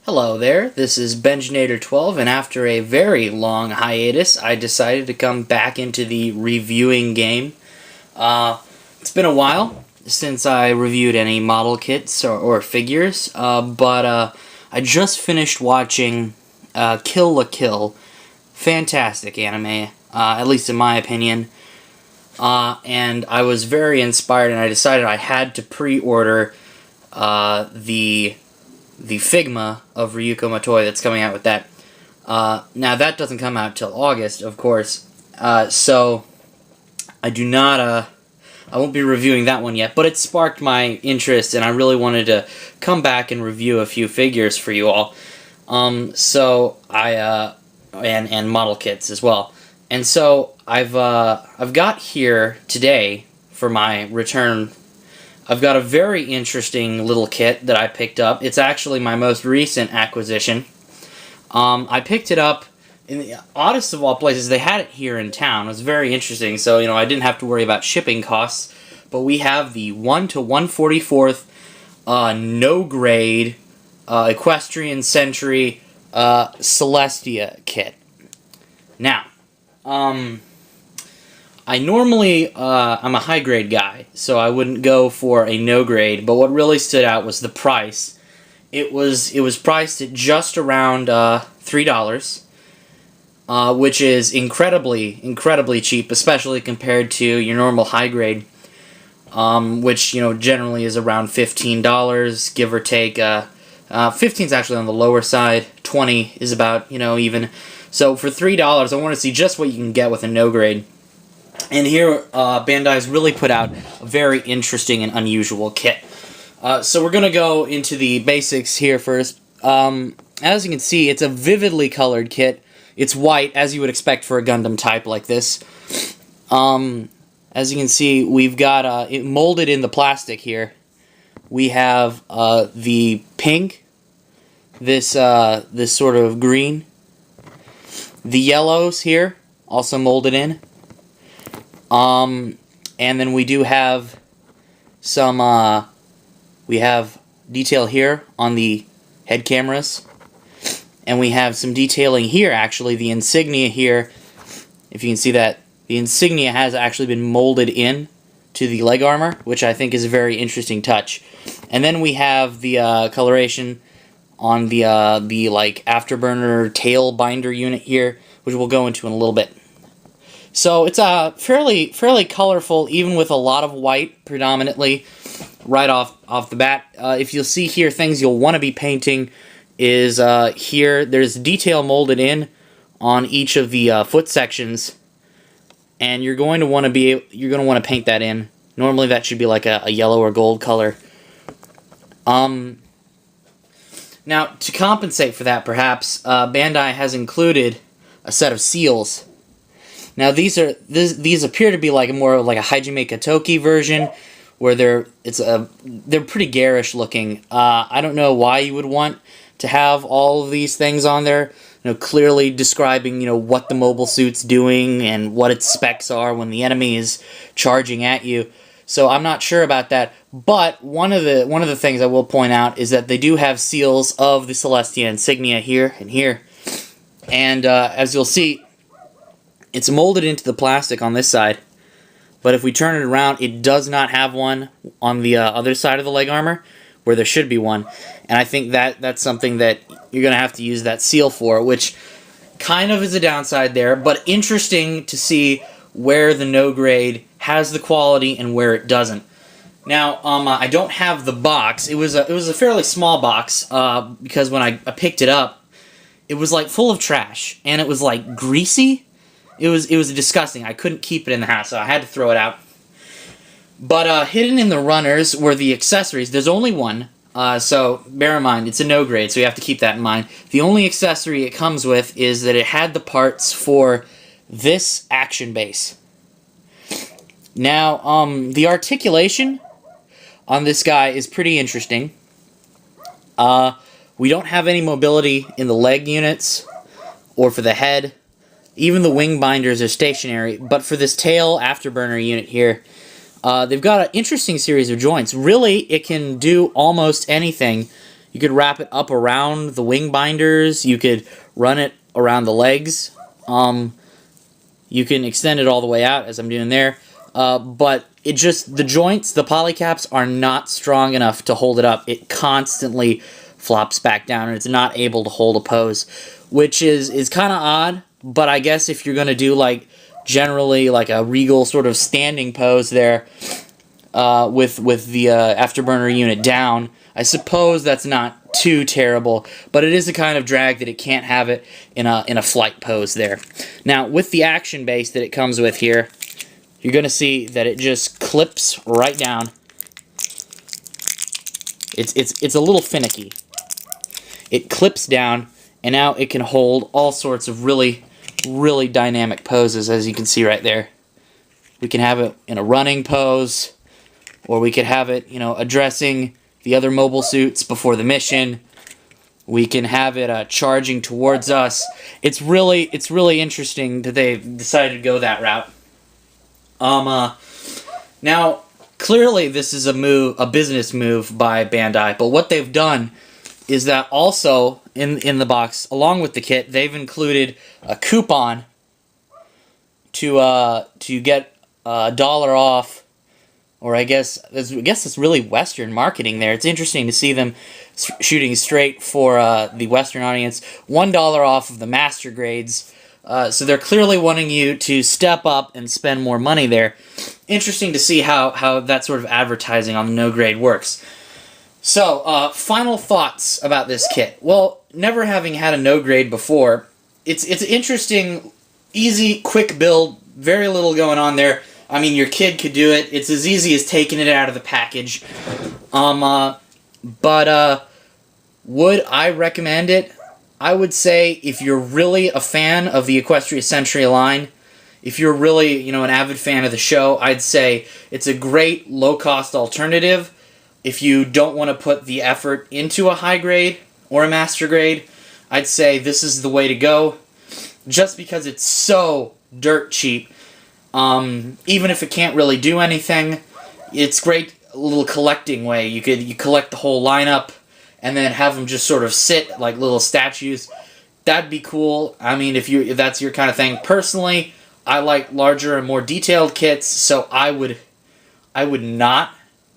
Hello there, this is Benjinator12, and after a very long hiatus, I decided to come back into the reviewing game. It's been a while since I reviewed any model kits or figures, but I just finished watching Kill la Kill. Fantastic anime, at least in my opinion. And I was very inspired, and I decided I had to pre-order the Figma of Ryuko Matoi that's coming out with that. Now that doesn't come out till August, of course, so I do not, I won't be reviewing that one yet, but it sparked my interest, and I really wanted to come back and review a few figures for you all. So I, and model kits as well. And so I've got here today for my return. I've got a very interesting little kit that I picked up. It's actually my most recent acquisition. I picked it up in the oddest of all places. They had it here in town. It was very interesting, so I didn't have to worry about shipping costs. But we have the 1 to 1/44 no grade Equestrian Century Celestia kit. Now, I normally, I'm a high-grade guy, so I wouldn't go for a no-grade, but what really stood out was the price. It was priced at just around $3, which is incredibly cheap, especially compared to your normal high-grade, which, generally is around $15, give or take. 15 is actually on the lower side, 20 is about, even. So for $3, I want to see just what you can get with a no-grade. And here, Bandai's really put out a very interesting and unusual kit. So we're going to go into the basics here first. As you can see, it's a vividly colored kit. It's white, as you would expect for a Gundam type like this. As you can see, we've got it molded in the plastic here. We have the pink, this sort of green, the yellows here, also molded in. And then we do have some, we have detail here on the head cameras, and we have some detailing here, actually, the insignia here, if you can see that, the insignia has actually been molded in to the leg armor, which I think is a very interesting touch. And then we have the, coloration on the like, afterburner tail binder unit here, which we'll go into in a little bit. So it's fairly colorful, even with a lot of white predominantly right off the bat. If you'll see here, things you'll want to be painting is here. There's detail molded in on each of the foot sections, and you're going to want to paint that in. Normally that should be like a yellow or gold color. Now to compensate for that, perhaps Bandai has included a set of seals. Now these appear to be more like a Hajime Katoki version, where they're pretty garish looking. I don't know why you would want to have all of these things on there, clearly describing what the mobile suit's doing and what its specs are when the enemy is charging at you. So I'm not sure about that. But one of the things I will point out is that they do have seals of the Celestia insignia here and here, and as you'll see, it's molded into the plastic on this side, but if we turn it around, it does not have one on the other side of the leg armor, where there should be one. And I think that's something that you're going to have to use that seal for, which kind of is a downside there, but interesting to see where the no grade has the quality and where it doesn't. Now, I don't have the box. It was a fairly small box, because when I picked it up, it was full of trash, and it was greasy. It was disgusting. I couldn't keep it in the house, so I had to throw it out. But hidden in the runners were the accessories. There's only one, so bear in mind, it's a no grade, so you have to keep that in mind. The only accessory it comes with is that it had the parts for this action base. Now, the articulation on this guy is pretty interesting. We don't have any mobility in the leg units or for the head. Even the wing binders are stationary, but for this tail afterburner unit here, they've got an interesting series of joints. Really, it can do almost anything You could wrap it up around the wing binders. You could run it around the legs. You can extend it all the way out, as I'm doing there. But it just, the joints, the polycaps are not strong enough to hold it up. It constantly flops back down, and it's not able to hold a pose, which is kind of odd. But I guess if you're going to do, like, generally, like, a regal sort of standing pose there, with the afterburner unit down, I suppose that's not too terrible, but it is a kind of drag that it can't have it in a flight pose there. Now, with the action base that it comes with here, you're going to see that it just clips right down. It's a little finicky. It clips down, and now it can hold all sorts of really, really dynamic poses, as you can see right there. We can have it in a running pose, or we could have it, addressing the other mobile suits before the mission. We can have it charging towards us. It's really interesting that they've decided to go that route. Now, clearly this is a business move by Bandai, but what they've done is that also in the box, along with the kit, they've included a coupon to get $1 off. Or I guess it's really Western marketing there. It's interesting to see them shooting straight for the Western audience. $1 off of the master grades. So they're clearly wanting you to step up and spend more money there. Interesting to see how that sort of advertising on the no grade works. So, final thoughts about this kit. Well, never having had a no grade before, it's interesting, easy, quick build, very little going on there. I mean, your kid could do it. It's as easy as taking it out of the package. But would I recommend it? I would say if you're really a fan of the Equestria Century line, if you're really, an avid fan of the show, I'd say it's a great low-cost alternative. If you don't want to put the effort into a high grade or a master grade, I'd say this is the way to go. Just because it's so dirt cheap. Even if it can't really do anything, it's great, a little collecting way. You collect the whole lineup and then have them just sort of sit like little statues. That'd be cool. I mean, if that's your kind of thing. Personally, I like larger and more detailed kits, so I would not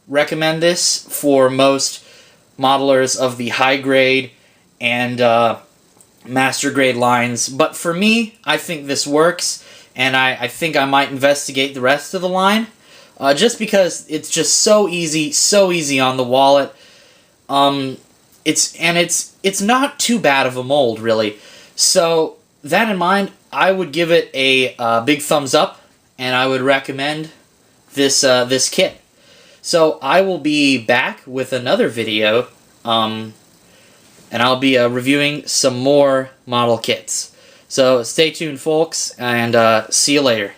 recommend this for most modelers of the high grade and master grade lines. But for me, I think this works. And I think I might investigate the rest of the line, just because it's just so easy on the wallet. It's not too bad of a mold, really. So that in mind, I would give it a big thumbs up, and I would recommend this kit. So I will be back with another video, and I'll be reviewing some more model kits. So stay tuned, folks, and see you later.